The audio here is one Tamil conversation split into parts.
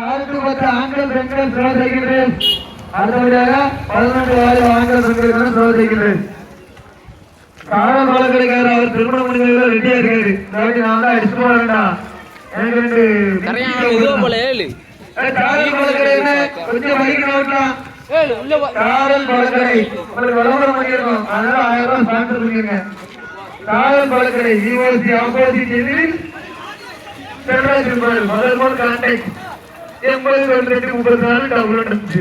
ஆண்கள் பெண்கள் சோதனைகள் அடுத்தபடியாக 11 வயது ஆண்கள் பெண்கள் சோதனைகள் காவல் வழக்கறிஞர் அவர் திருமண முடிவுகளை ரெடியா இருக்காரு. நான் தான் அடிச்சு போறேன்டா எனக்கு காவல் வழக்கறிஞர் கொஞ்சம் பைக் ஓட்டலாம். காவல் வழக்கறை உங்களுக்கு விளம்பரம் பண்ணியிருக்கோம், அதனால 1000 ரூபாய் ஸ்பான்சர் பண்ணிருங்க. காவல் வழக்கறை யூனிவர்சிட்டி ஆப்போசிட் எதிரில் முதல் போல் கான்டாக்ட் 80 டவுன்லோட் இருந்துச்சு.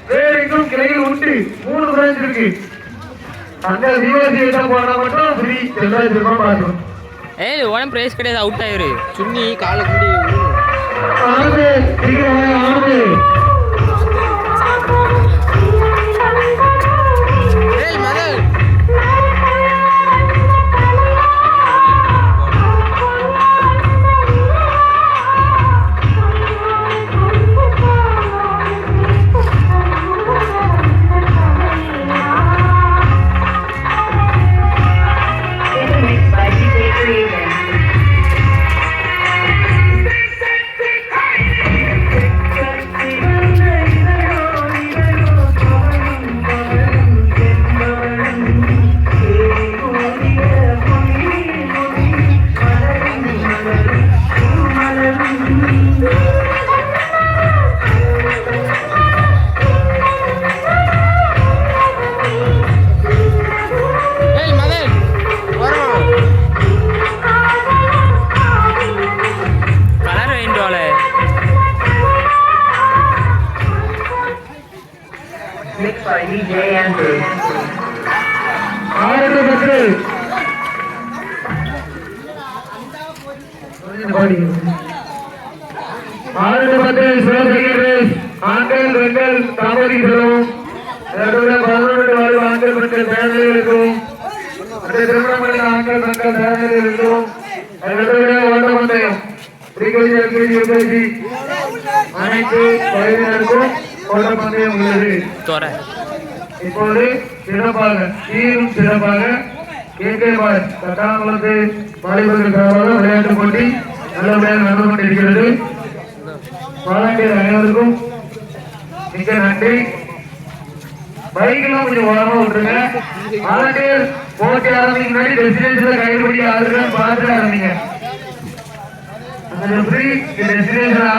வேற எங்கும் கிளைகள் உண்டு, 3 பிரான்ச் இருக்கு. அந்த யூனிவர்சிட்டி போனா மட்டும் ஃப்ரீ ரூபாய் பாருங்க. ஒன் பிரைஸ் கிடையாது, அவுட் ஆயிரு சுன்னி காலை குடி ஆனது சீக்கிரம் ஆனது ஆண்கள் பெண்கள் தாமரை செல்வம் 11 ஆண்கள் பெண்கள் பேரணியில் இருக்கும். திருமணம் ஆண்கள் பெண்கள் பேரணியில் இருக்கும். ஓட்டப்பந்தயம் அனைத்து பகுதியினருக்கும் ஓட்டப்பந்தயம் உள்ளது. இப்போது சிறப்பாக சீரும் சிறப்பாக கட்டாங்குளத்து வாலிபர்களுக்காக விளையாட்டு போட்டி நல்லபடியாக நடந்து கொண்டிருக்கிறது. வாலண்டியர் அனைவருக்கும் மிக நன்றி. பைக்கெல்லாம் கொஞ்சம் ஓரமா விட்டுருங்க. வாலண்டியர் போட்டி ஆரம்பிக்கு முன்னாடி டெஸ்டினேஷன்ல கைது பார்த்து ஆரம்பிங்க. டெஸ்டினேஷன்